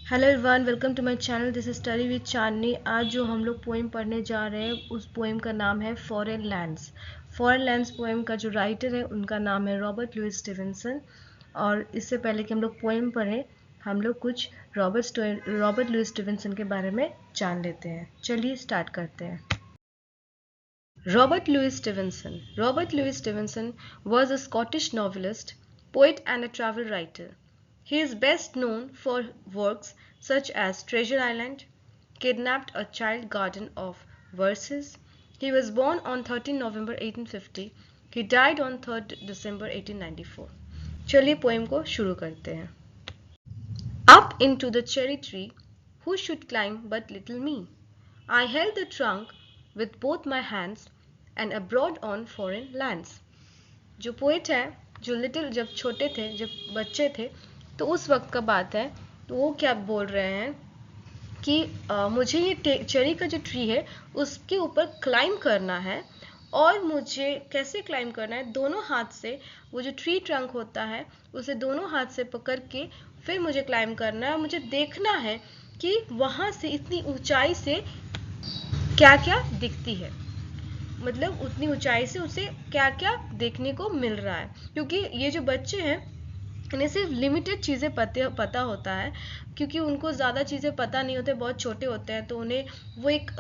Hello everyone, welcome to my channel. This is study with Chandni. आज जो हम लोग पोएम पढ़ने जा रहे हैं उस पोएम का नाम है foreign lands. Foreign lands poem का जो राइटर है उनका नाम है रॉबर्ट लुइस स्टीवेंसन। और इससे पहले कि हम लोग पोएम पढ़ें, हम लोग कुछ रॉबर्ट लुइस स्टीवेंसन के बारे में जान लेते हैं। चलिए स्टार्ट करते हैं। Robert Louis Stevenson. Robert Louis Stevenson was a Scottish novelist, poet and a travel writer. He is best known for works such as Treasure Island, Kidnapped, a Child Garden of Verses. He was born on 13 November 1850. He died on 3rd December 1894. चलिए poem को शुरू करते हैं। Up into the cherry tree, who should climb but little me? I held the trunk with both my hands and abroad on foreign lands. जो poet है, जो little जब छोटे थे, जब बच्चे थे, तो उस वक्त का बात है, तो वो क्या बोल रहे हैं कि मुझे ये चेरी का जो ट्री है उसके ऊपर क्लाइंब करना है। और मुझे कैसे क्लाइंब करना है? दोनों हाथ से, वो जो ट्री ट्रंक होता है उसे दोनों हाथ से पकड़ के फिर मुझे क्लाइंब करना है। और मुझे देखना है कि वहाँ से इतनी ऊंचाई से क्या क्या दिखती है, मतलब उतनी ऊंचाई से उसे क्या क्या देखने को मिल रहा है। क्योंकि ये जो बच्चे हैं इन्हें सिर्फ लिमिटेड चीज़ें पता होता है, क्योंकि उनको ज़्यादा चीज़ें पता नहीं होते, बहुत छोटे होते हैं, तो उन्हें वो एक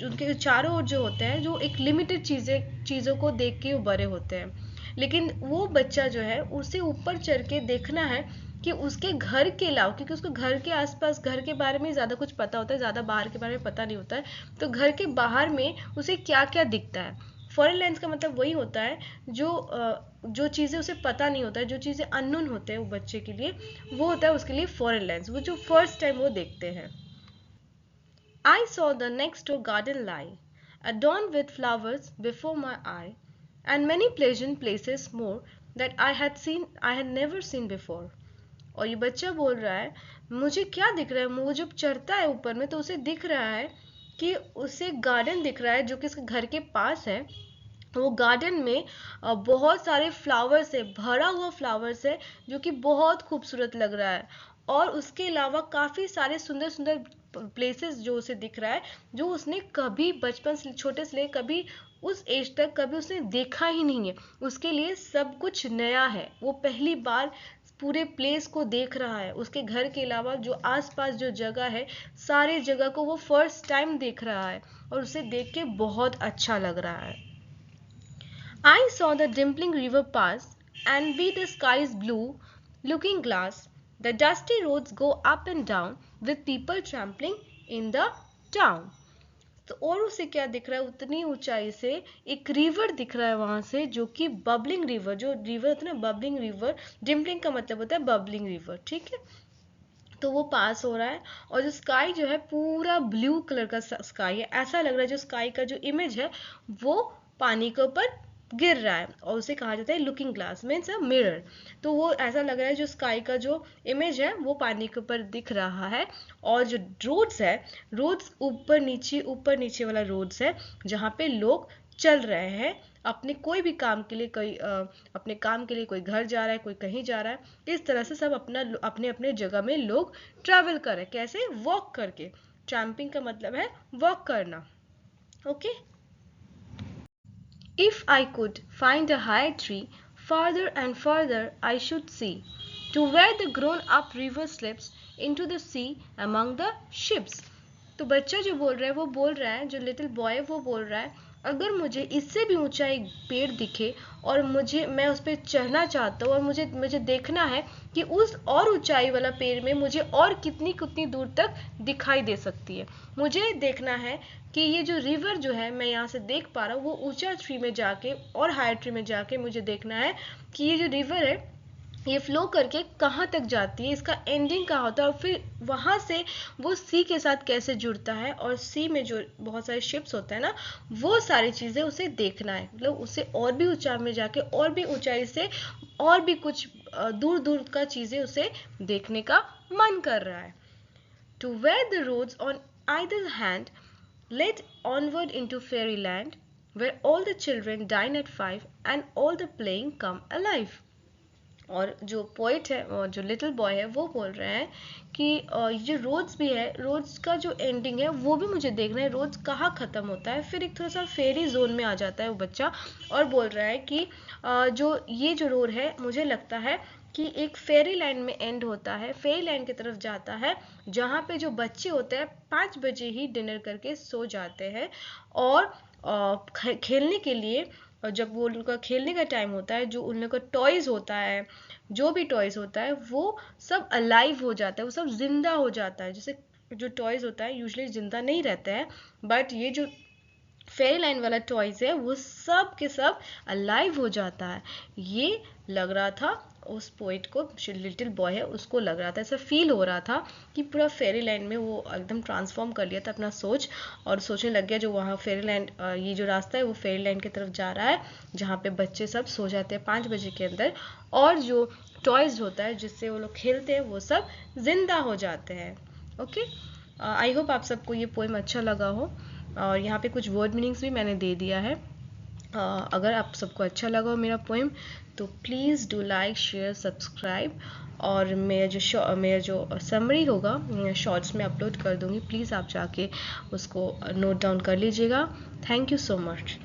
उनके चारों ओर जो होते हैं, जो एक लिमिटेड चीज़ों को देख के वो बड़े होते हैं। लेकिन वो बच्चा जो है उसे ऊपर चढ़ के देखना है कि उसके घर के अलावा, क्योंकि उसको घर के आसपास, घर के बारे में ज़्यादा कुछ पता होता है, ज़्यादा बाहर के बारे में पता नहीं होता है, तो घर के बाहर में उसे क्या क्या दिखता है। फॉरेन लैंड्स का मतलब वही होता है जो चीज़ें उसे पता नहीं होता है, जो चीज़ें अननोन होते हैं वो बच्चे के लिए, वो होता है उसके लिए फॉरेन लैंड्स, वो जो फर्स्ट टाइम वो देखते हैं। I saw the next door garden lie, adorned with flowers before my eye, and many pleasant places more that I had never seen before. और ये बच्चा बोल रहा है, मुझे क्या दिख रहा है? वो जब चढ़ता है ऊपर में तो उसे दिख रहा है कि उसे गार्डन दिख रहा है जो कि उसके घर के पास है। वो गार्डन में बहुत सारे फ्लावर्स है, भरा हुआ फ्लावर्स है, जो कि बहुत खूबसूरत लग रहा है। और उसके अलावा काफ़ी सारे सुंदर सुंदर प्लेसेस जो उसे दिख रहा है, जो उसने कभी बचपन से, छोटे से लेकर कभी उस एज तक कभी उसने देखा ही नहीं है। उसके लिए सब कुछ नया है, वो पहली बार पूरे प्लेस को देख रहा है। उसके घर के अलावा जो आसपास जो जगह है, सारे जगह को वो फर्स्ट टाइम देख रहा है और उसे देख के बहुत अच्छा लग रहा है। I saw the dimpling river pass, and be the sky's blue looking glass. The dusty roads go up and down with people trampling in the town. तो और उसे क्या दिख रहा है? उतनी ऊंचाई से एक रिवर दिख रहा है वहां से, जो कि बबलिंग रिवर, जो रिवर होता है ना, बबलिंग रिवर, डिम्पलिंग का मतलब होता है बबलिंग रिवर, ठीक है। तो वो पास हो रहा है और जो स्काई जो है पूरा ब्लू कलर का स्काई है, ऐसा लग रहा है जो स्काई का जो इमेज है वो पानी के ऊपर गिर रहा है। और उसे कहा जाता है looking glass, means a mirror. तो वो ऐसा लग रहा है जो स्काई का जो इमेज है वो पानी के ऊपर दिख रहा है। और जो रोड्स है, रोड्स ऊपर नीचे वाला रोड्स है, जहाँ पे लोग चल रहे हैं अपने कोई भी काम के लिए। अपने काम के लिए कोई घर जा रहा है, कोई कहीं जा रहा है। इस तरह से सब अपने अपने जगह में लोग ट्रैवल कर रहे हैं। कैसे? वॉक करके। ट्रैम्पिंग का मतलब है वॉक करना। Okay. If I could find a higher tree, farther and farther I should see, to where the grown-up river slips into the sea among the ships. तो बच्चा जो बोल रहा है वो बोल रहा है, जो लिटिल बॉय है वो बोल रहा है, अगर मुझे इससे भी ऊंचा एक पेड़ दिखे और मैं उस पर चढ़ना चाहता हूँ, और मुझे मुझे देखना है कि उस और ऊंचाई वाला पेड़ में मुझे और कितनी कितनी दूर तक दिखाई दे सकती है। मुझे देखना है कि ये जो रिवर जो है मैं यहाँ से देख पा रहा हूँ, वो ऊंचा ट्री में जाके और हायर ट्री में जाके मुझे देखना है कि ये जो रिवर है ये फ्लो करके कहाँ तक जाती है, इसका एंडिंग कहाँ होता है, और फिर वहाँ से वो सी के साथ कैसे जुड़ता है। और सी में जो बहुत सारे शिप्स होते हैं ना, वो सारी चीज़ें उसे देखना है। मतलब उसे और भी ऊंचाई में जाके और भी ऊंचाई से और भी कुछ दूर दूर का चीज़ें उसे देखने का मन कर रहा है। To where the roads on either hand led onward into fairyland, where all the children dine at 5 and all the playing come alive. और जो पोइट है और जो लिटिल बॉय है वो बोल रहे हैं कि ये जो रोज भी है, रोज का जो एंडिंग है वो भी मुझे देखना है, रोज कहाँ ख़त्म होता है। फिर एक थोड़ा सा फेरी जोन में आ जाता है वो बच्चा और बोल रहा है कि जो ये जो रोड है मुझे लगता है कि एक फेरी लैंड में एंड होता है, फेरी लैंड की तरफ जाता है, जहाँ पे जो बच्चे होते हैं 5 बजे ही डिनर करके सो जाते हैं और खेलने के लिए, और जब वो उनका खेलने का टाइम होता है, जो उन लोग का टॉयज होता है, जो भी टॉयज होता है वो सब अलाइव हो जाता है, वो सब जिंदा हो जाता है। जैसे जो टॉयज होता है यूजुअली जिंदा नहीं रहता है, बट ये जो फेरी लाइन वाला टॉयज है वो सब के सब अलाइव हो जाता है। ये लग रहा था उस पोइट को, जो लिटिल बॉय है उसको लग रहा था, ऐसा फील हो रहा था कि पूरा फेरी लैंड में वो एकदम ट्रांसफॉर्म कर लिया था अपना सोच, और सोचने लग गया जो वहाँ फेरी लैंड, ये जो रास्ता है वो फेरी लैंड की तरफ जा रहा है, जहाँ पे बच्चे सब सो जाते हैं 5 बजे के अंदर, और जो टॉयज होता है जिससे वो लोग खेलते हैं वो सब जिंदा हो जाते हैं। ओके, आई होप आप सबको ये पोएम अच्छा लगा हो, और यहाँ पे कुछ वर्ड मीनिंग्स भी मैंने दे दिया है। अगर आप सबको अच्छा लगा हो मेरा पोएम तो please do like share subscribe, और मेरा जो समरी होगा शॉर्ट्स में अपलोड कर दूँगी, प्लीज़ आप जाके उसको नोट डाउन कर लीजिएगा। Thank you so much.